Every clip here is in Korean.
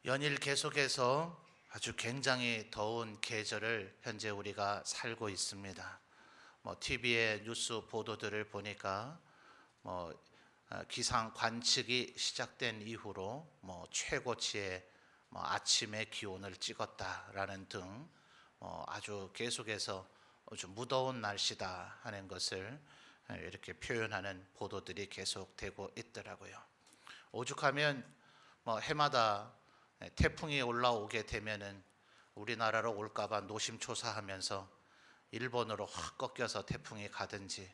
연일 계속해서 아주 굉장히 더운 계절을 현재 우리가 살고 있습니다. TV의 뉴스 보도들을 보니까 기상 관측이 시작된 이후로 최고치의 아침의 기온을 찍었다라는 등 아주 계속해서 아주 무더운 날씨다 하는 것을 이렇게 표현하는 보도들이 계속되고 있더라고요. 오죽하면 해마다 태풍이 올라오게 되면은 우리나라로 올까봐 노심초사하면서 일본으로 확 꺾여서 태풍이 가든지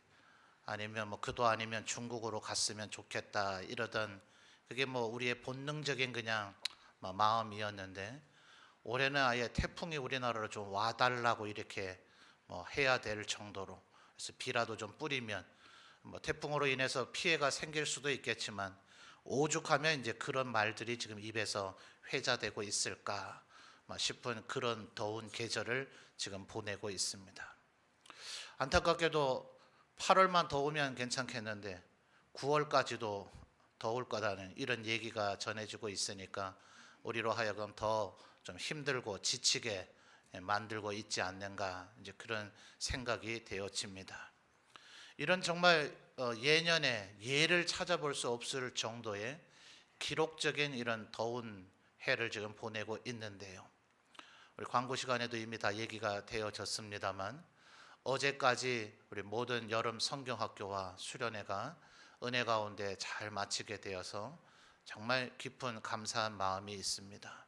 아니면 그도 아니면 중국으로 갔으면 좋겠다 이러던 그게 우리의 본능적인 그냥 마음이었는데 올해는 아예 태풍이 우리나라로 좀 와달라고 이렇게 해야 될 정도로 그래서 비라도 좀 뿌리면 태풍으로 인해서 피해가 생길 수도 있겠지만 오죽하면 이제 그런 말들이 지금 입에서 회자되고 있을까 싶은 그런 더운 계절을 지금 보내고 있습니다. 안타깝게도 8월만 더우면 괜찮겠는데 9월까지도 더울 거라는 이런 얘기가 전해지고 있으니까 우리로 하여금 더 좀 힘들고 지치게 만들고 있지 않는가 이제 그런 생각이 되어집니다. 이런 정말 예년에 예를 찾아볼 수 없을 정도의 기록적인 이런 더운 해를 지금 보내고 있는데요. 우리 광고 시간에도 이미 다 얘기가 되어졌습니다만 어제까지 우리 모든 여름 성경학교와 수련회가 은혜 가운데 잘 마치게 되어서 정말 깊은 감사한 마음이 있습니다.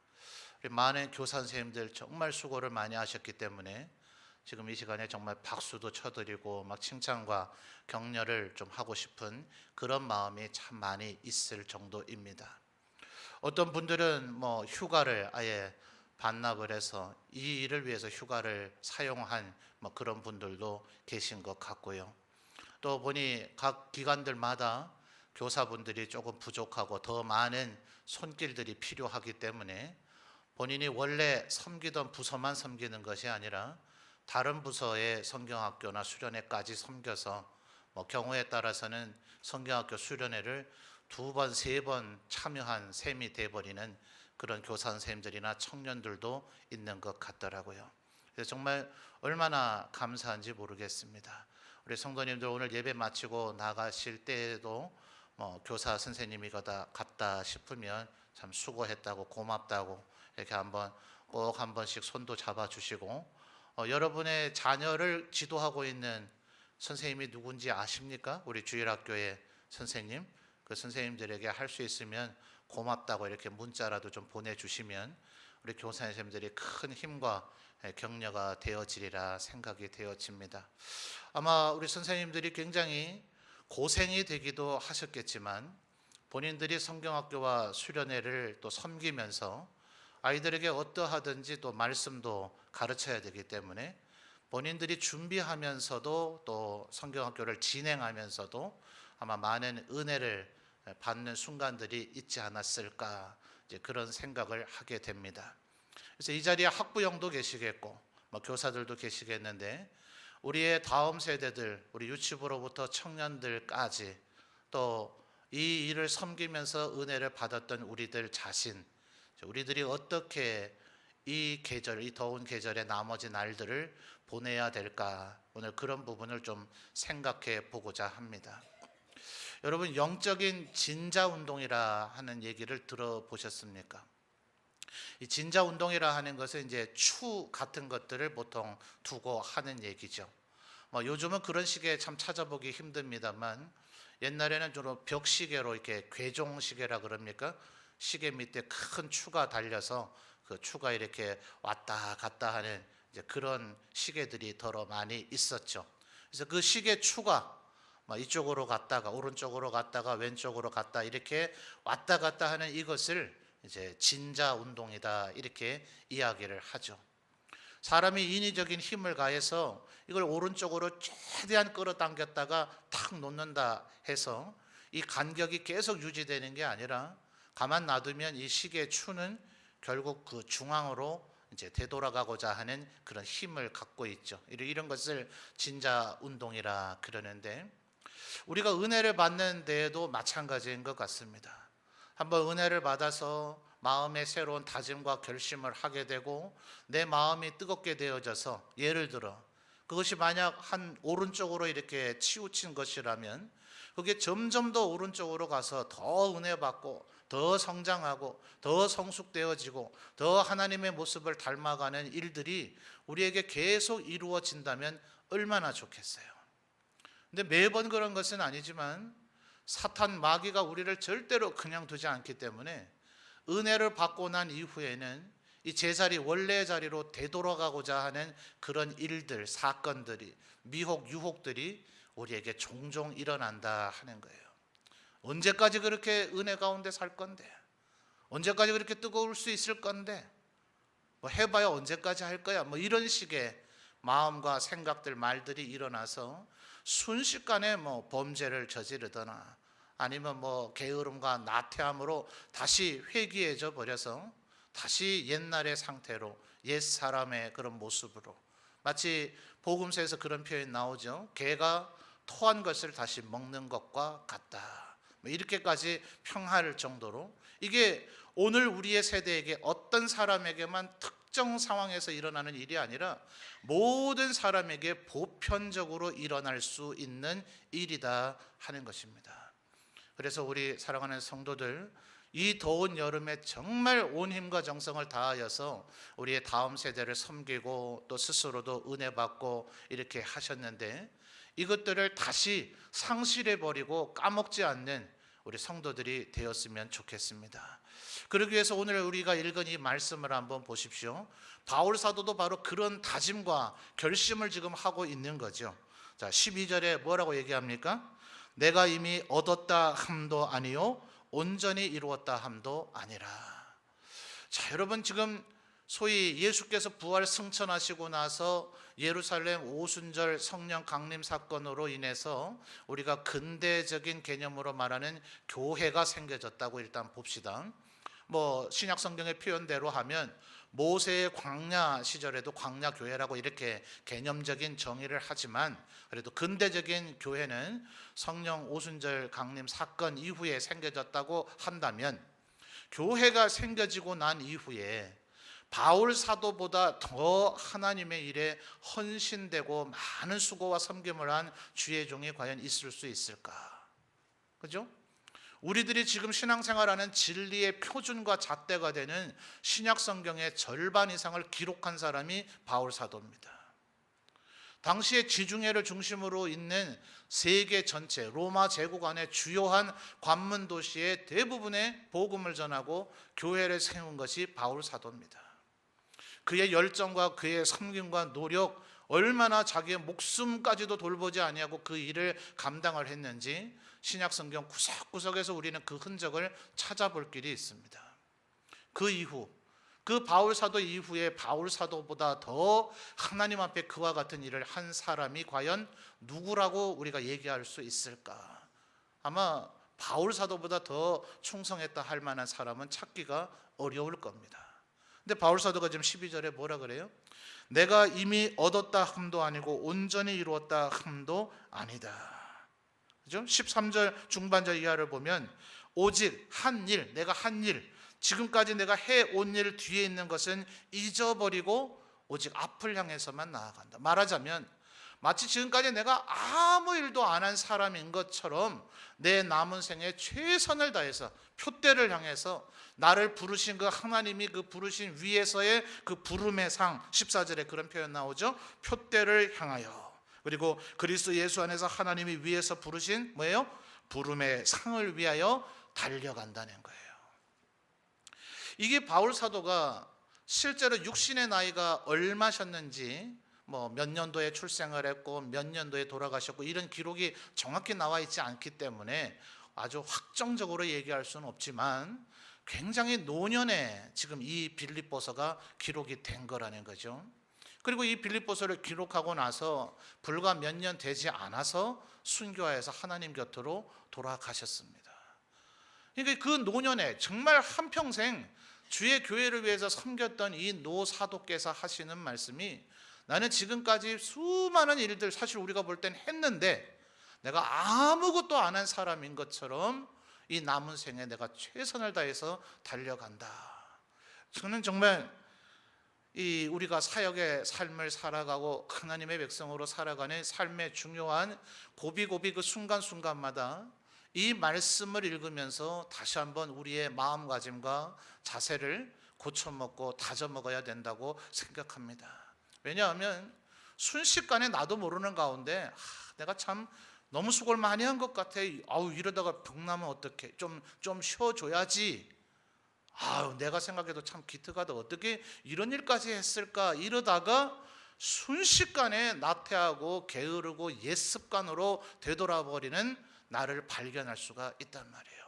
우리 많은 교사 선생님들 정말 수고를 많이 하셨기 때문에 지금 이 시간에 정말 박수도 쳐드리고 칭찬과 격려를 좀 하고 싶은 그런 마음이 참 많이 있을 정도입니다. 어떤 분들은 휴가를 아예 반납을 해서 이 일을 위해서 휴가를 사용한 그런 분들도 계신 것 같고요. 또 보니 각 기관들마다 교사분들이 조금 부족하고 더 많은 손길들이 필요하기 때문에 본인이 원래 섬기던 부서만 섬기는 것이 아니라 다른 부서의 성경학교나 수련회까지 섬겨서 경우에 따라서는 성경학교 수련회를 2번, 3번 참여한 셈이 돼버리는 그런 교사 선생님들이나 청년들도 있는 것 같더라고요. 그래서 정말 얼마나 감사한지 모르겠습니다. 우리 성도님들 오늘 예배 마치고 나가실 때에도 교사 선생님이 갔다 싶으면 참 수고했다고 고맙다고 이렇게 꼭 한 번씩 손도 잡아주시고 여러분의 자녀를 지도하고 있는 선생님이 누군지 아십니까? 우리 주일학교의 선생님, 그 선생님들에게 할 수 있으면 고맙다고 이렇게 문자라도 좀 보내주시면 우리 교사 선생님들이 큰 힘과 격려가 되어지리라 생각이 되어집니다. 아마 우리 선생님들이 굉장히 고생이 되기도 하셨겠지만 본인들이 성경학교와 수련회를 또 섬기면서 아이들에게 어떠하든지 또 말씀도 가르쳐야 되기 때문에 본인들이 준비하면서도 또 성경학교를 진행하면서도 아마 많은 은혜를 받는 순간들이 있지 않았을까 이제 그런 생각을 하게 됩니다. 그래서 이 자리에 학부형도 계시겠고 교사들도 계시겠는데 우리의 다음 세대들, 우리 유치부로부터 청년들까지 또 이 일을 섬기면서 은혜를 받았던 우리들 자신, 우리들이 어떻게 이 계절, 이 더운 계절의 나머지 날들을 보내야 될까 오늘 그런 부분을 좀 생각해 보고자 합니다. 여러분 영적인 진자 운동이라 하는 얘기를 들어보셨습니까? 이 진자 운동이라 하는 것은 이제 추 같은 것들을 보통 두고 하는 얘기죠. 요즘은 그런 시계 참 찾아보기 힘듭니다만 옛날에는 주로 벽시계로 이렇게 괴종시계라 그럽니까? 시계 밑에 큰 추가 달려서 그 추가 이렇게 왔다 갔다 하는 이제 그런 시계들이 더러 많이 있었죠. 그래서 그 시계 추가 이쪽으로 갔다가 오른쪽으로 갔다가 왼쪽으로 갔다 이렇게 왔다 갔다 하는 이것을 이제 진자 운동이다 이렇게 이야기를 하죠. 사람이 인위적인 힘을 가해서 이걸 오른쪽으로 최대한 끌어당겼다가 탁 놓는다 해서 이 간격이 계속 유지되는 게 아니라 가만 놔두면 이 시계의 추는 결국 그 중앙으로 이제 되돌아가고자 하는 그런 힘을 갖고 있죠. 이런 것을 진자 운동이라 그러는데 우리가 은혜를 받는 데에도 마찬가지인 것 같습니다. 한번 은혜를 받아서 마음의 새로운 다짐과 결심을 하게 되고 내 마음이 뜨겁게 되어져서, 예를 들어 그것이 만약 한 오른쪽으로 이렇게 치우친 것이라면 그게 점점 더 오른쪽으로 가서 더 은혜 받고 더 성장하고 더 성숙되어지고 더 하나님의 모습을 닮아가는 일들이 우리에게 계속 이루어진다면 얼마나 좋겠어요. 근데 매번 그런 것은 아니지만 사탄 마귀가 우리를 절대로 그냥 두지 않기 때문에 은혜를 받고 난 이후에는 이 제자리 원래의 자리로 되돌아가고자 하는 그런 일들, 사건들이, 미혹, 유혹들이 우리에게 종종 일어난다 하는 거예요. 언제까지 그렇게 은혜 가운데 살 건데, 언제까지 그렇게 뜨거울 수 있을 건데, 뭐 해봐야 언제까지 할 거야, 뭐 이런 식의 마음과 생각들, 말들이 일어나서 순식간에 뭐 범죄를 저지르거나 아니면 뭐 게으름과 나태함으로 다시 회귀해져 버려서 다시 옛날의 상태로, 옛 사람의 그런 모습으로, 마치 복음서에서 그런 표현이 나오죠. 개가 토한 것을 다시 먹는 것과 같다, 이렇게까지 평할 정도로, 이게 오늘 우리의 세대에게 어떤 사람에게만 특정 상황에서 일어나는 일이 아니라 모든 사람에게 보편적으로 일어날 수 있는 일이다 하는 것입니다. 그래서 우리 사랑하는 성도들, 이 더운 여름에 정말 온 힘과 정성을 다하여서 우리의 다음 세대를 섬기고 또 스스로도 은혜 받고 이렇게 하셨는데, 이것들을 다시 상실해버리고 까먹지 않는 우리 성도들이 되었으면 좋겠습니다. 그러기 위해서 오늘 우리가 읽은 이 말씀을 한번 보십시오. 바울 사도도 바로 그런 다짐과 결심을 지금 하고 있는 거죠. 자, 12절에 뭐라고 얘기합니까? 내가 이미 얻었다 함도 아니요 온전히 이루었다 함도 아니라. 자, 여러분, 지금 소위 예수께서 부활 승천하시고 나서 예루살렘 오순절 성령 강림 사건으로 인해서 우리가 근대적인 개념으로 말하는 교회가 생겨졌다고 일단 봅시다. 뭐 신약 성경의 표현대로 하면 모세의 광야 시절에도 광야 교회라고 이렇게 개념적인 정의를 하지만, 그래도 근대적인 교회는 성령 오순절 강림 사건 이후에 생겨졌다고 한다면, 교회가 생겨지고 난 이후에 바울 사도보다 더 하나님의 일에 헌신되고 많은 수고와 섬김을 한 주의 종이 과연 있을 수 있을까? 그죠? 우리들이 지금 신앙생활하는 진리의 표준과 잣대가 되는 신약 성경의 절반 이상을 기록한 사람이 바울 사도입니다. 당시에 지중해를 중심으로 있는 세계 전체, 로마 제국 안에 주요한 관문 도시의 대부분의 복음을 전하고 교회를 세운 것이 바울 사도입니다. 그의 열정과 그의 섬김과 노력, 얼마나 자기의 목숨까지도 돌보지 아니하고 그 일을 감당을 했는지 신약 성경 구석구석에서 우리는 그 흔적을 찾아볼 길이 있습니다. 그 이후, 그 바울 사도 이후에 바울 사도보다 더 하나님 앞에 그와 같은 일을 한 사람이 과연 누구라고 우리가 얘기할 수 있을까? 아마 바울 사도보다 더 충성했다 할 만한 사람은 찾기가 어려울 겁니다. 근데 바울 사도가 지금 12절에 뭐라 그래요? 내가 이미 얻었다 함도 아니고 온전히 이루었다 함도 아니다. 그죠? 13절 중반절 이하를 보면 오직 한 일, 내가 한 일, 지금까지 내가 해온 일 뒤에 있는 것은 잊어버리고 오직 앞을 향해서만 나아간다. 말하자면 마치 지금까지 내가 아무 일도 안 한 사람인 것처럼 내 남은 생에 최선을 다해서 표대를 향해서 나를 부르신 그 하나님이 그 부르신 위에서의 그 부름의 상, 14절에 그런 표현 나오죠. 표대를 향하여, 그리고 그리스도 예수 안에서 하나님이 위에서 부르신 뭐예요? 부름의 상을 위하여 달려간다는 거예요. 이게 바울 사도가 실제로 육신의 나이가 얼마셨는지, 뭐 몇 년도에 출생을 했고 몇 년도에 돌아가셨고 이런 기록이 정확히 나와 있지 않기 때문에 아주 확정적으로 얘기할 수는 없지만 굉장히 노년에 지금 이 빌립보서가 기록이 된 거라는 거죠. 그리고 이 빌립보서를 기록하고 나서 불과 몇 년 되지 않아서 순교하여서 하나님 곁으로 돌아가셨습니다. 그러니까 그 노년에 정말 한평생 주의 교회를 위해서 섬겼던 이 노 사도께서 하시는 말씀이, 나는 지금까지 수많은 일들 사실 우리가 볼 땐 했는데 내가 아무것도 안 한 사람인 것처럼 이 남은 생에 내가 최선을 다해서 달려간다. 저는 정말 이 우리가 사역의 삶을 살아가고 하나님의 백성으로 살아가는 삶의 중요한 고비고비 그 순간순간마다 이 말씀을 읽으면서 다시 한번 우리의 마음가짐과 자세를 고쳐먹고 다져먹어야 된다고 생각합니다. 왜냐하면 순식간에 나도 모르는 가운데 내가 참 너무 수고를 많이 한 것 같아. 이러다가 병 나면 어떡해. 좀 쉬어줘야지. 내가 생각해도 참 기특하다. 어떻게 이런 일까지 했을까. 이러다가 순식간에 나태하고 게으르고 옛습관으로 되돌아버리는 나를 발견할 수가 있단 말이에요.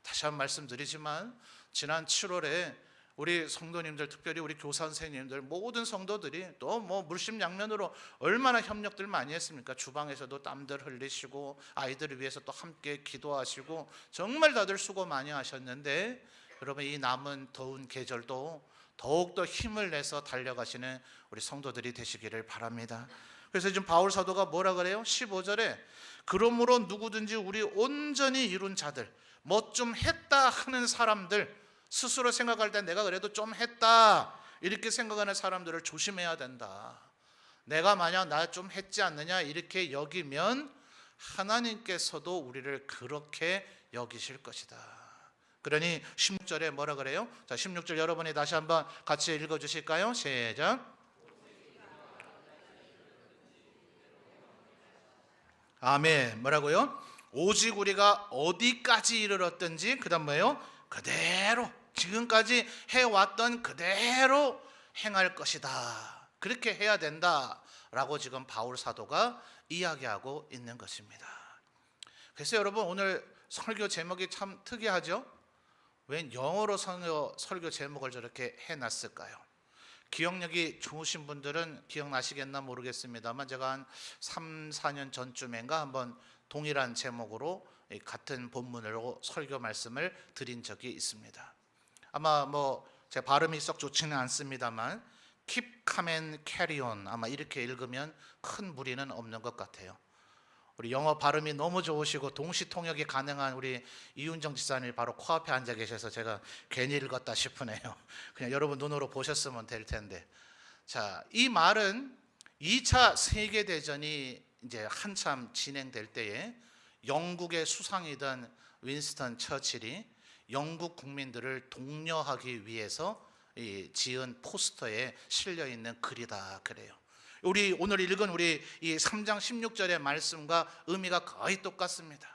다시 한번 말씀드리지만 지난 7월에 우리 성도님들, 특별히 우리 교사 선생님들, 모든 성도들이 또 물심양면으로 얼마나 협력들 많이 했습니까? 주방에서도 땀들 흘리시고 아이들을 위해서 또 함께 기도하시고 정말 다들 수고 많이 하셨는데, 여러분 이 남은 더운 계절도 더욱더 힘을 내서 달려가시는 우리 성도들이 되시기를 바랍니다. 그래서 지금 바울 사도가 뭐라 그래요? 15절에 그러므로 누구든지 우리 온전히 이룬 자들, 뭐 좀 했다 하는 사람들, 스스로 생각할 때 내가 그래도 좀 했다 이렇게 생각하는 사람들을 조심해야 된다. 내가 만약 나 좀 했지 않느냐 이렇게 여기면 하나님께서도 우리를 그렇게 여기실 것이다. 그러니 16절에 뭐라 그래요? 자, 16절 여러분이 다시 한번 같이 읽어주실까요? 시작. 아멘. 뭐라고요? 오직 우리가 어디까지 이르렀든지 그 다음 뭐예요? 그대로 지금까지 해왔던 그대로 행할 것이다. 그렇게 해야 된다라고 지금 바울 사도가 이야기하고 있는 것입니다. 그래서 여러분 오늘 설교 제목이 참 특이하죠? 왜 영어로 설교 제목을 저렇게 해놨을까요? 기억력이 좋으신 분들은 기억나시겠나 모르겠습니다만 제가 한 3, 4년 전쯤인가 한번 동일한 제목으로 같은 본문으로 설교 말씀을 드린 적이 있습니다. 아마 제 발음이 썩 좋지는 않습니다만 Keep calm and carry on, 아마 이렇게 읽으면 큰 무리는 없는 것 같아요. 우리 영어 발음이 너무 좋으시고 동시 통역이 가능한 우리 이윤정 지사님이 바로 코앞에 앉아 계셔서 제가 괜히 읽었다 싶으네요. 그냥 여러분 눈으로 보셨으면 될 텐데. 자, 이 말은 2차 세계대전이 이제 한참 진행될 때에 영국의 수상이던 윈스턴 처칠이 영국 국민들을 독려하기 위해서 지은 포스터에 실려 있는 글이다 그래요. 우리 오늘 읽은 우리 이 3장 16절의 말씀과 의미가 거의 똑같습니다.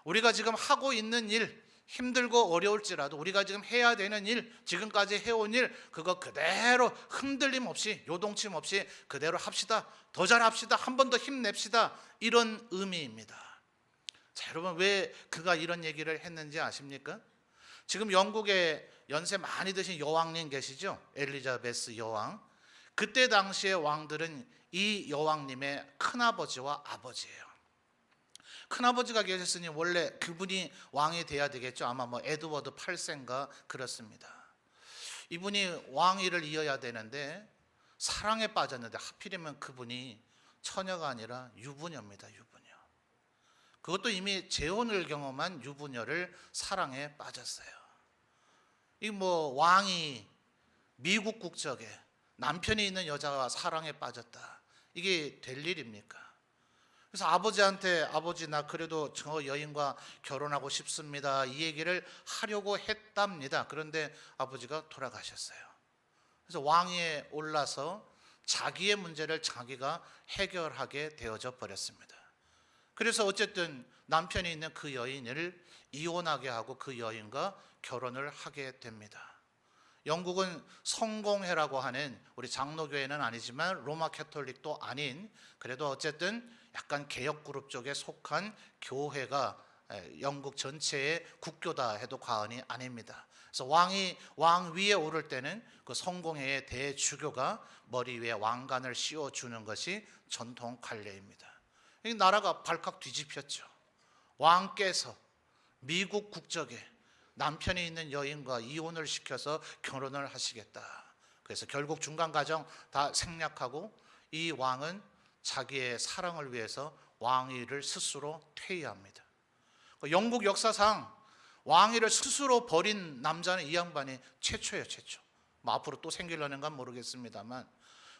우리가 지금 하고 있는 일, 힘들고 어려울지라도 우리가 지금 해야 되는 일, 지금까지 해온 일, 그거 그대로 흔들림 없이 요동침 없이 그대로 합시다. 더 잘합시다. 한 번 더 힘냅시다. 이런 의미입니다. 자, 여러분 왜 그가 이런 얘기를 했는지 아십니까? 지금 영국에 연세 많이 드신 여왕님 계시죠? 엘리자베스 여왕. 그때 당시의 왕들은 이 여왕님의 큰아버지와 아버지예요. 큰아버지가 계셨으니 원래 그분이 왕이 돼야 되겠죠. 아마 에드워드 8세인가 그렇습니다. 이분이 왕위를 이어야 되는데 사랑에 빠졌는데 하필이면 그분이 처녀가 아니라 유부녀입니다. 유부녀. 그것도 이미 재혼을 경험한 유부녀를 사랑에 빠졌어요. 이 왕이 미국 국적에 남편이 있는 여자와 사랑에 빠졌다. 이게 될 일입니까? 그래서 아버지한테 아버지 나 그래도 저 여인과 결혼하고 싶습니다. 이 얘기를 하려고 했답니다. 그런데 아버지가 돌아가셨어요. 그래서 왕위에 올라서 자기의 문제를 자기가 해결하게 되어져 버렸습니다. 그래서 어쨌든 남편이 있는 그 여인을 이혼하게 하고 그 여인과 결혼을 하게 됩니다. 영국은 성공회라고 하는 우리 장로교회는 아니지만 로마 캐톨릭도 아닌 그래도 어쨌든 약간 개혁 그룹 쪽에 속한 교회가 영국 전체의 국교다 해도 과언이 아닙니다. 그래서 왕 위에 오를 때는 그 성공회의 대주교가 머리 위에 왕관을 씌워주는 것이 전통 관례입니다. 이 나라가 발칵 뒤집혔죠. 왕께서 미국 국적에 남편이 있는 여인과 이혼을 시켜서 결혼을 하시겠다. 그래서 결국 중간 과정 다 생략하고 이 왕은 자기의 사랑을 위해서 왕위를 스스로 퇴위합니다. 영국 역사상 왕위를 스스로 버린 남자는 이 양반이 최초예요, 최초. 뭐 앞으로 또 생기려는 건 모르겠습니다만.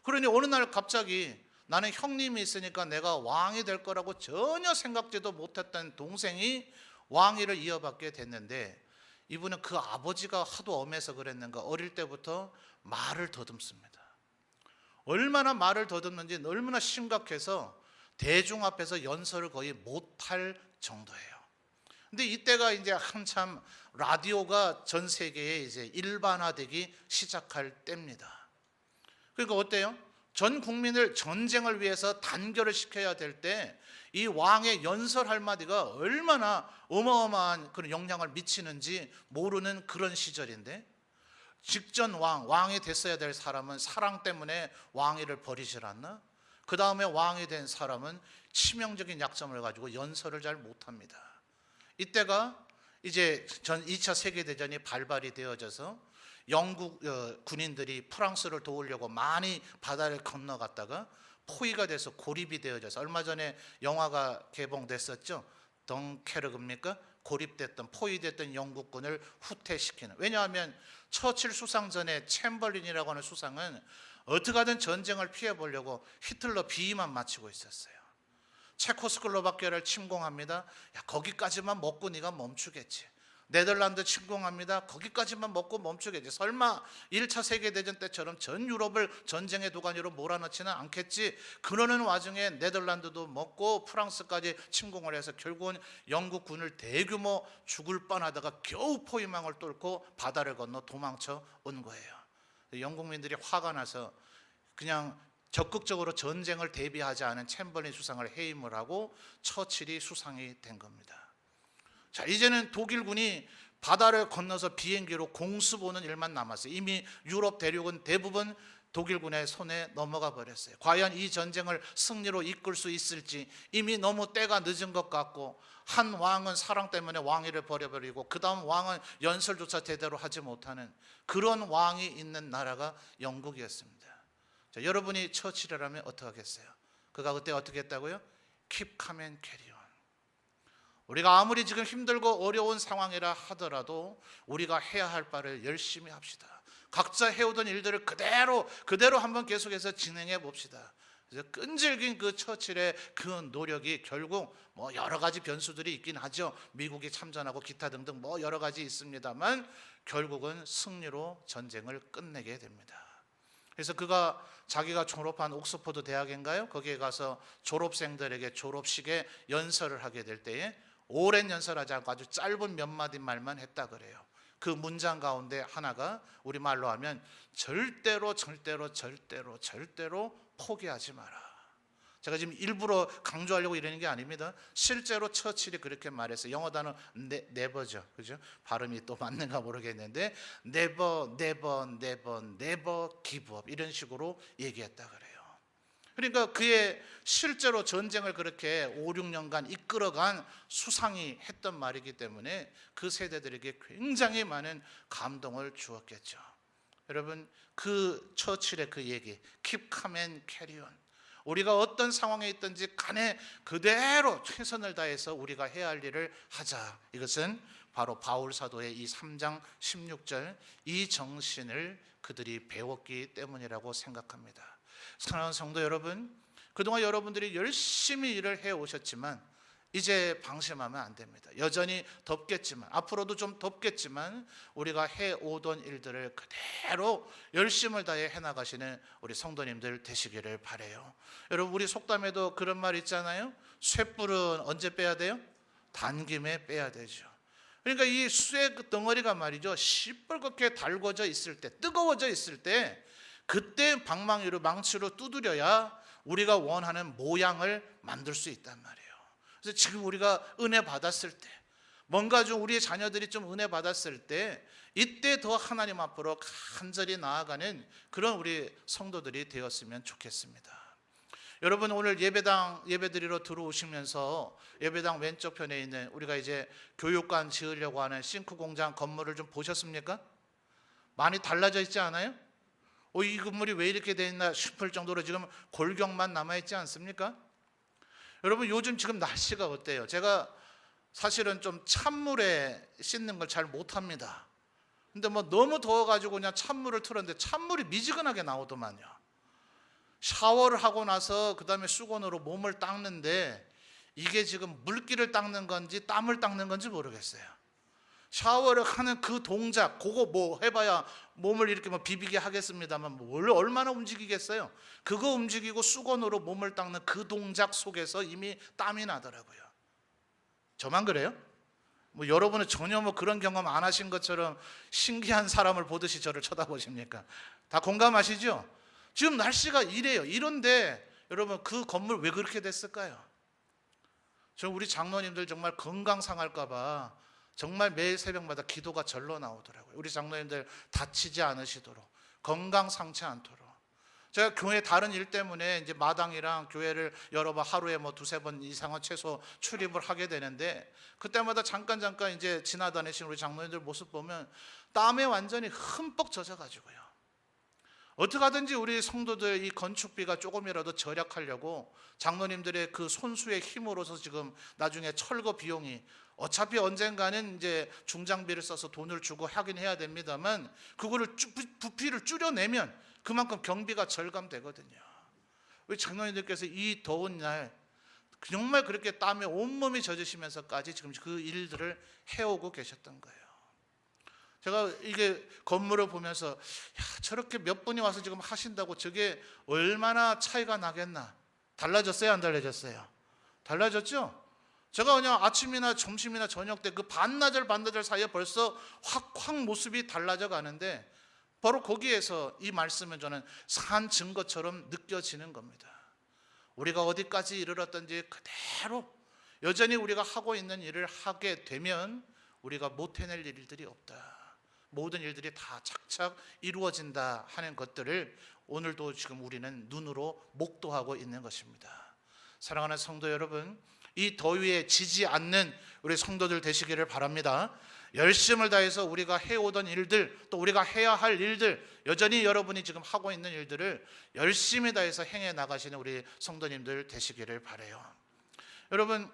그러니 어느 날 갑자기 나는 형님이 있으니까 내가 왕이 될 거라고 전혀 생각지도 못했던 동생이 왕위를 이어받게 됐는데, 이분은 그 아버지가 하도 엄해서 그랬는가 어릴 때부터 말을 더듬습니다. 얼마나 말을 더듬는지 얼마나 심각해서 대중 앞에서 연설을 거의 못할 정도예요. 근데 이때가 이제 한참 라디오가 전 세계에 이제 일반화되기 시작할 때입니다. 그러니까 어때요? 전 국민을 전쟁을 위해서 단결을 시켜야 될 때 이 왕의 연설 한마디가 얼마나 어마어마한 그런 영향을 미치는지 모르는 그런 시절인데, 직전 왕이 됐어야 될 사람은 사랑 때문에 왕위를 버리질 않나? 그 다음에 왕이 된 사람은 치명적인 약점을 가지고 연설을 잘 못합니다. 이때가 이제 2차 세계대전이 발발이 되어져서 영국 군인들이 프랑스를 도우려고 많이 바다를 건너갔다가 포위가 돼서 고립이 되어져서, 얼마 전에 영화가 개봉됐었죠. 덩케르크입니까? 고립됐던, 포위됐던 영국군을 후퇴시키는. 왜냐하면 처칠 수상 전에 챔벌린이라고 하는 수상은 어떻게 하든 전쟁을 피해보려고 히틀러 비위만 마치고 있었어요. 체코스로바키아를 침공합니다. 야, 거기까지만 먹고 네가 멈추겠지. 네덜란드 침공합니다. 거기까지만 먹고 멈추겠지. 설마 1차 세계대전 때처럼 전 유럽을 전쟁의 도가니로 몰아넣지는 않겠지. 그러는 와중에 네덜란드도 먹고 프랑스까지 침공을 해서 결국은 영국군을 대규모 죽을 뻔하다가 겨우 포위망을 뚫고 바다를 건너 도망쳐 온 거예요. 영국민들이 화가 나서 그냥 적극적으로 전쟁을 대비하지 않은 챔벌린 수상을 해임을 하고 처칠이 수상이 된 겁니다. 자, 이제는 독일군이 바다를 건너서 비행기로 공습 오는 일만 남았어요. 이미 유럽 대륙은 대부분 독일군의 손에 넘어가 버렸어요. 과연 이 전쟁을 승리로 이끌 수 있을지 이미 너무 때가 늦은 것 같고, 한 왕은 사랑 때문에 왕위를 버려버리고 그 다음 왕은 연설조차 제대로 하지 못하는 그런 왕이 있는 나라가 영국이었습니다. 자, 여러분이 처칠이라면 어떻게 하겠어요? 그가 그때 어떻게 했다고요? Keep calm and carry on. 우리가 아무리 지금 힘들고 어려운 상황이라 하더라도 우리가 해야 할 바를 열심히 합시다. 각자 해오던 일들을 그대로 한번 계속해서 진행해 봅시다. 그래서 끈질긴 그 처칠의 그 노력이 결국 뭐 여러 가지 변수들이 있긴 하죠. 미국이 참전하고 기타 등등 뭐 여러 가지 있습니다만 결국은 승리로 전쟁을 끝내게 됩니다. 그래서 그가 자기가 졸업한 옥스퍼드 대학인가요? 거기에 가서 졸업생들에게 졸업식에 연설을 하게 될 때에 오랜 연설하지 않고 아주 짧은 몇 마디 말만 했다 그래요. 그 문장 가운데 하나가 우리말로 하면 절대로 포기하지 마라. 제가 지금 일부러 강조하려고 이러는 게 아닙니다. 실제로 처칠이 그렇게 말했어요. 영어 단어 never죠. 그죠? 발음이 또 맞는가 모르겠는데 never give up 이런 식으로 얘기했다 그래요. 그러니까 그의 실제로 전쟁을 그렇게 5, 6년간 이끌어간 수상이 했던 말이기 때문에 그 세대들에게 굉장히 많은 감동을 주었겠죠. 여러분, 그 처칠의 그 얘기 Keep calm and carry on. 우리가 어떤 상황에 있든지 간에 그대로 최선을 다해서 우리가 해야 할 일을 하자. 이것은 바로 바울 사도의 이 3장 16절 이 정신을 그들이 배웠기 때문이라고 생각합니다. 사랑하는 성도 여러분, 그동안 여러분들이 열심히 일을 해오셨지만 이제 방심하면 안 됩니다. 여전히 덥겠지만, 앞으로도 좀 덥겠지만 우리가 해오던 일들을 그대로 열심을 다해 해나가시는 우리 성도님들 되시기를 바라요. 여러분, 우리 속담에도 그런 말 있잖아요. 쇳불은 언제 빼야 돼요? 단 김에 빼야 되죠. 그러니까 이 쇠 덩어리가 말이죠, 시뻘겋게 달궈져 있을 때, 뜨거워져 있을 때 그때 방망이로 망치로 두드려야 우리가 원하는 모양을 만들 수 있단 말이에요. 그래서 지금 우리가 은혜 받았을 때, 뭔가 좀 우리의 자녀들이 좀 은혜 받았을 때 이때 더 하나님 앞으로 간절히 나아가는 그런 우리 성도들이 되었으면 좋겠습니다. 여러분, 오늘 예배드리러 들어오시면서 예배당 왼쪽 편에 있는 우리가 이제 교육관 지으려고 하는 싱크 공장 건물을 좀 보셨습니까? 많이 달라져 있지 않아요? 이 건물이 왜 이렇게 돼 있나 싶을 정도로 지금 골격만 남아있지 않습니까? 여러분, 요즘 지금 날씨가 어때요? 제가 사실은 좀 찬물에 씻는 걸 잘 못합니다. 근데 뭐 너무 더워가지고 그냥 찬물을 틀었는데 찬물이 미지근하게 나오더만요. 샤워를 하고 나서 그 다음에 수건으로 몸을 닦는데 이게 지금 물기를 닦는 건지 땀을 닦는 건지 모르겠어요. 샤워를 하는 그 동작, 그거 뭐 해봐야 몸을 이렇게 뭐 비비게 하겠습니다만 뭘 얼마나 움직이겠어요. 그거 움직이고 수건으로 몸을 닦는 그 동작 속에서 이미 땀이 나더라고요. 저만 그래요? 뭐 여러분은 전혀 뭐 그런 경험 안 하신 것처럼 신기한 사람을 보듯이 저를 쳐다보십니까? 다 공감하시죠? 지금 날씨가 이래요. 이런데 여러분 그 건물 왜 그렇게 됐을까요? 저 우리 장로님들 정말 건강 상할까 봐 정말 매일 새벽마다 기도가 절로 나오더라고요. 우리 장로님들 다치지 않으시도록, 건강 상치 않도록. 제가 교회 다른 일 때문에 이제 마당이랑 교회를 여러 번 하루에 뭐 두세 번 이상은 최소 출입을 하게 되는데 그때마다 잠깐 이제 지나다니시는 우리 장로님들 모습 보면 땀에 완전히 흠뻑 젖어가지고요. 어떻게 하든지 우리 성도들 이 건축비가 조금이라도 절약하려고 장로님들의 그 손수의 힘으로서 지금 나중에 철거 비용이 어차피 언젠가는 이제 중장비를 써서 돈을 주고 하긴 해야 됩니다만 그거를 부피를 줄여내면 그만큼 경비가 절감되거든요. 우리 장로님들께서 이 더운 날 정말 그렇게 땀에 온몸이 젖으시면서까지 지금 그 일들을 해오고 계셨던 거예요. 제가 이게 건물을 보면서 저렇게 몇 분이 와서 지금 하신다고 저게 얼마나 차이가 나겠나. 달라졌어요, 안 달라졌어요? 달라졌죠? 제가 그냥 아침이나 점심이나 저녁 때 그 반나절 사이에 벌써 확 모습이 달라져 가는데 바로 거기에서 이 말씀은 저는 산 증거처럼 느껴지는 겁니다. 우리가 어디까지 이르렀든지 그대로 여전히 우리가 하고 있는 일을 하게 되면 우리가 못 해낼 일들이 없다. 모든 일들이 다 착착 이루어진다 하는 것들을 오늘도 지금 우리는 눈으로 목도하고 있는 것입니다. 사랑하는 성도 여러분, 이 더위에 지지 않는 우리 성도들 되시기를 바랍니다. 열심을 다해서 우리가 해오던 일들, 또 우리가 해야 할 일들, 여전히 여러분이 지금 하고 있는 일들을 열심히 다해서 행해 나가시는 우리 성도님들 되시기를 바라요. 여러분,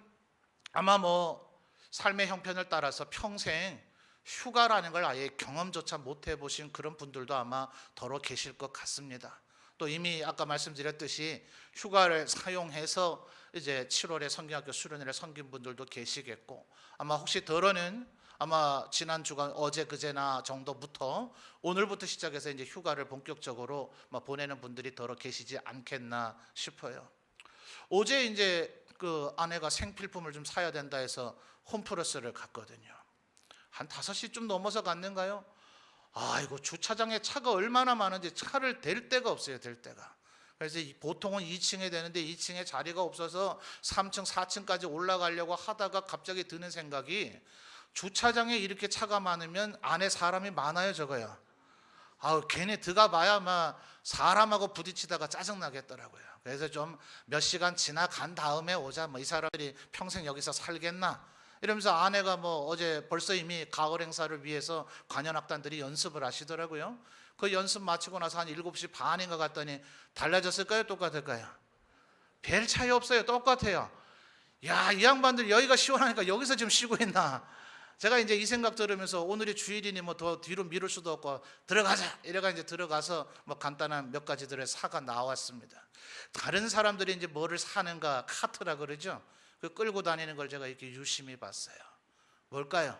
아마 뭐 삶의 형편을 따라서 평생 휴가라는 걸 아예 경험조차 못 해보신 그런 분들도 아마 더러 계실 것 같습니다. 또 이미 아까 말씀드렸듯이 휴가를 사용해서 이제 7월에 성경학교 수련회를 섬긴 분들도 계시겠고, 아마 혹시 더러는 아마 지난 주간 어제 그제나 정도부터 오늘부터 시작해서 이제 휴가를 본격적으로 보내는 분들이 더러 계시지 않겠나 싶어요. 어제 이제 그 아내가 생필품을 좀 사야 된다 해서 홈플러스를 갔거든요. 한 5시쯤 넘어서 갔는가요? 아이고, 주차장에 차가 얼마나 많은지 차를 댈 데가 없어요. 댈 데가. 그래서 보통은 2층에 되는데 2층에 자리가 없어서 3층 4층까지 올라가려고 하다가 갑자기 드는 생각이, 주차장에 이렇게 차가 많으면 안에 사람이 많아요, 저거요. 아우, 괜히 들어가봐야 막 사람하고 부딪히다가 짜증나겠더라고요. 그래서 좀 몇 시간 지나간 다음에 오자. 이 사람들이 평생 여기서 살겠나 이러면서 아내가 어제 벌써 이미 가을 행사를 위해서 관현악단들이 연습을 하시더라고요. 그 연습 마치고 나서 한 7시 반인가 갔더니 달라졌을까요? 똑같을까요? 별 차이 없어요. 똑같아요. 야, 이 양반들 여기가 시원하니까 여기서 지금 쉬고 있나. 제가 이제 이 생각 들으면서 오늘이 주일이니 더 뒤로 미룰 수도 없고 들어가자 이래가 이제 들어가서 간단한 몇 가지들을 사가 나왔습니다. 다른 사람들이 이제 뭐를 사는가, 카트라 그러죠. 그 끌고 다니는 걸 제가 이렇게 유심히 봤어요. 뭘까요?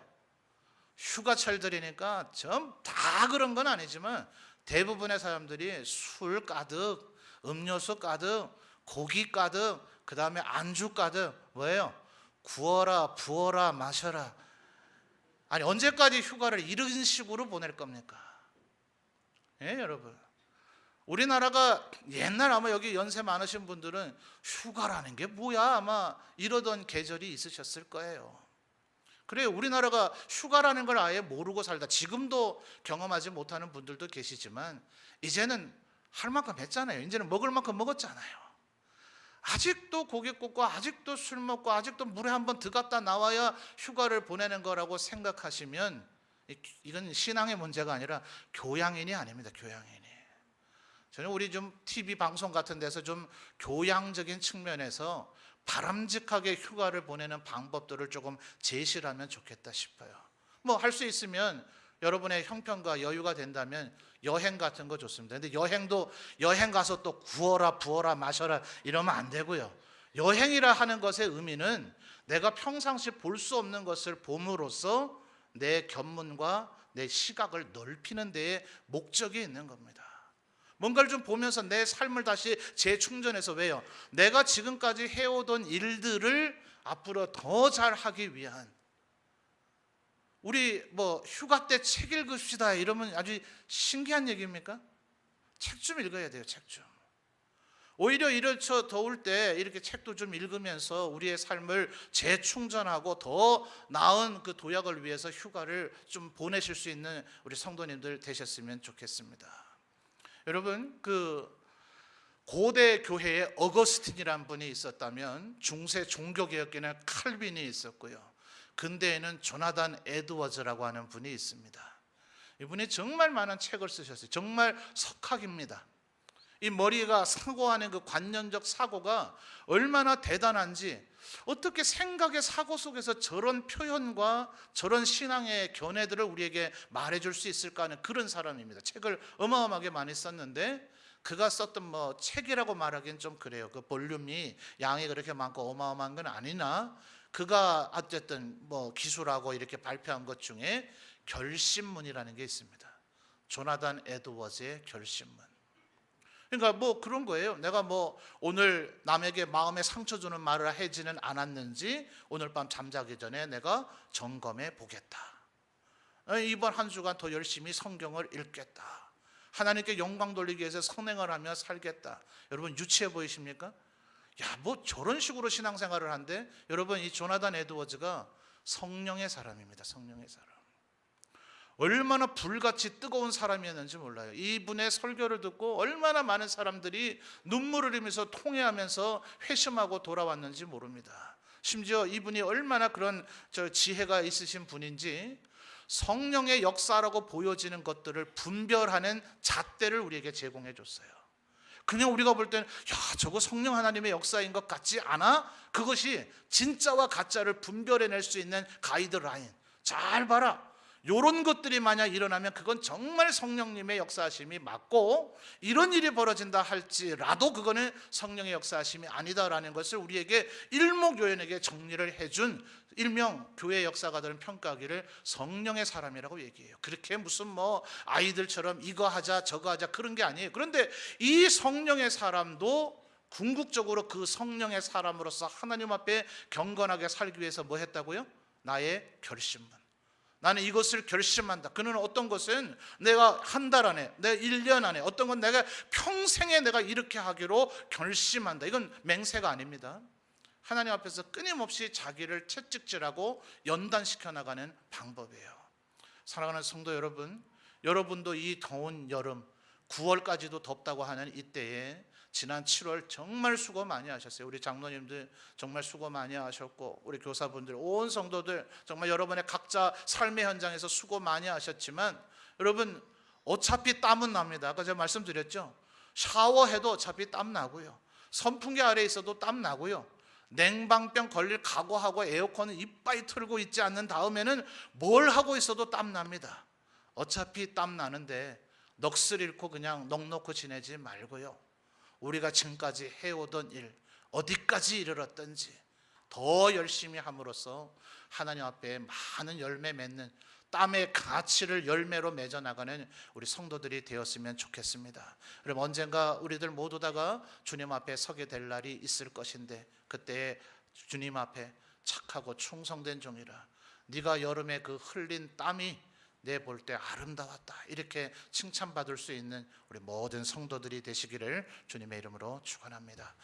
휴가철들이니까 좀 다 그런 건 아니지만 대부분의 사람들이 술 가득, 음료수 가득, 고기 가득, 그 다음에 안주 가득. 뭐예요? 구워라, 부어라, 마셔라. 아니, 언제까지 휴가를 이런 식으로 보낼 겁니까? 예, 여러분. 우리나라가 옛날 아마 여기 연세 많으신 분들은 휴가라는 게 뭐야 아마 이러던 계절이 있으셨을 거예요. 그래요. 우리나라가 휴가라는 걸 아예 모르고 살다 지금도 경험하지 못하는 분들도 계시지만 이제는 할 만큼 했잖아요. 이제는 먹을 만큼 먹었잖아요. 아직도 고기 굽고 아직도 술 먹고 아직도 물에 한번 들어갔다 나와야 휴가를 보내는 거라고 생각하시면 이건 신앙의 문제가 아니라 교양인이 아닙니다. 교양인이. 저는 우리 좀 TV 방송 같은 데서 좀 교양적인 측면에서 바람직하게 휴가를 보내는 방법들을 조금 제시를 하면 좋겠다 싶어요. 뭐 할 수 있으면 여러분의 형편과 여유가 된다면 여행 같은 거 좋습니다. 근데 여행도 여행 가서 또 구워라 부어라 마셔라 이러면 안 되고요. 여행이라 하는 것의 의미는 내가 평상시 볼 수 없는 것을 봄으로써 내 견문과 내 시각을 넓히는 데에 목적이 있는 겁니다. 뭔가를 좀 보면서 내 삶을 다시 재충전해서, 왜요? 내가 지금까지 해오던 일들을 앞으로 더 잘하기 위한, 우리 뭐 휴가 때 책 읽읍시다 이러면 아주 신기한 얘기입니까? 책 좀 읽어야 돼요. 책 좀. 오히려 이렇죠, 더울 때 이렇게 책도 좀 읽으면서 우리의 삶을 재충전하고 더 나은 그 도약을 위해서 휴가를 좀 보내실 수 있는 우리 성도님들 되셨으면 좋겠습니다. 여러분, 그 고대 교회에 어거스틴이라는 분이 있었다면, 중세 종교개혁계는 칼빈이 있었고요, 근대에는 조나단 에드워즈라고 하는 분이 있습니다. 이분이 정말 많은 책을 쓰셨어요. 정말 석학입니다. 이 머리가 사고하는 그 관념적 사고가 얼마나 대단한지, 어떻게 생각의 사고 속에서 저런 표현과 저런 신앙의 견해들을 우리에게 말해줄 수 있을까 하는 그런 사람입니다. 책을 어마어마하게 많이 썼는데, 그가 썼던 뭐 책이라고 말하기는 좀 그래요. 그 볼륨이 양이 그렇게 많고 어마어마한 건 아니나, 그가 어쨌든 뭐 기술하고 이렇게 발표한 것 중에 결심문이라는 게 있습니다. 조나단 에드워즈의 결심문. 그러니까 뭐 그런 거예요. 내가 뭐 오늘 남에게 마음에 상처 주는 말을 하지는 않았는지 오늘 밤 잠자기 전에 내가 점검해 보겠다. 이번 한 주간 더 열심히 성경을 읽겠다. 하나님께 영광 돌리기 위해서 선행을 하며 살겠다. 여러분, 유치해 보이십니까? 야, 뭐 저런 식으로 신앙생활을 한대? 여러분, 이 조나단 에드워즈가 성령의 사람입니다. 성령의 사람. 얼마나 불같이 뜨거운 사람이었는지 몰라요. 이분의 설교를 듣고 얼마나 많은 사람들이 눈물을 흘리면서 통회하면서 회심하고 돌아왔는지 모릅니다. 심지어 이분이 얼마나 그런 지혜가 있으신 분인지, 성령의 역사라고 보여지는 것들을 분별하는 잣대를 우리에게 제공해 줬어요. 그냥 우리가 볼 때는 야, 저거 성령 하나님의 역사인 것 같지 않아? 그것이 진짜와 가짜를 분별해낼 수 있는 가이드라인. 잘 봐라. 이런 것들이 만약 일어나면 그건 정말 성령님의 역사하심이 맞고, 이런 일이 벌어진다 할지라도 그거는 성령의 역사하심이 아니다라는 것을 우리에게 일목요연하게 정리를 해준, 일명 교회 역사가들은 평가하기를 성령의 사람이라고 얘기해요. 그렇게 무슨 뭐 아이들처럼 이거 하자 저거 하자 그런 게 아니에요. 그런데 이 성령의 사람도 궁극적으로 그 성령의 사람으로서 하나님 앞에 경건하게 살기 위해서 뭐 했다고요? 나의 결심문. 나는 이것을 결심한다. 그는 어떤 것은 내가 한 달 안에, 내 1년 안에, 어떤 건 내가 평생에 내가 이렇게 하기로 결심한다. 이건 맹세가 아닙니다. 하나님 앞에서 끊임없이 자기를 채찍질하고 연단시켜 나가는 방법이에요. 사랑하는 성도 여러분, 여러분도 이 더운 여름, 9월까지도 덥다고 하는 이때에 지난 7월 정말 수고 많이 하셨어요. 우리 장로님들 정말 수고 많이 하셨고, 우리 교사분들, 온 성도들 정말 여러분의 각자 삶의 현장에서 수고 많이 하셨지만, 여러분 어차피 땀은 납니다. 아까 제가 말씀드렸죠. 샤워해도 어차피 땀 나고요, 선풍기 아래에 있어도 땀 나고요, 냉방병 걸릴 각오하고 에어컨을 이빠이 틀고 있지 않는 다음에는 뭘 하고 있어도 땀 납니다. 어차피 땀 나는데 넋을 잃고 그냥 넋놓고 지내지 말고요, 우리가 지금까지 해오던 일 어디까지 이르렀던지 더 열심히 함으로써 하나님 앞에 많은 열매 맺는, 땀의 가치를 열매로 맺어 나가는 우리 성도들이 되었으면 좋겠습니다. 그럼 언젠가 우리들 모두 다가 주님 앞에 서게 될 날이 있을 것인데, 그때 주님 앞에 착하고 충성된 종이라, 네가 여름에 그 흘린 땀이 내 볼 때 아름다웠다, 이렇게 칭찬받을 수 있는 우리 모든 성도들이 되시기를 주님의 이름으로 축원합니다.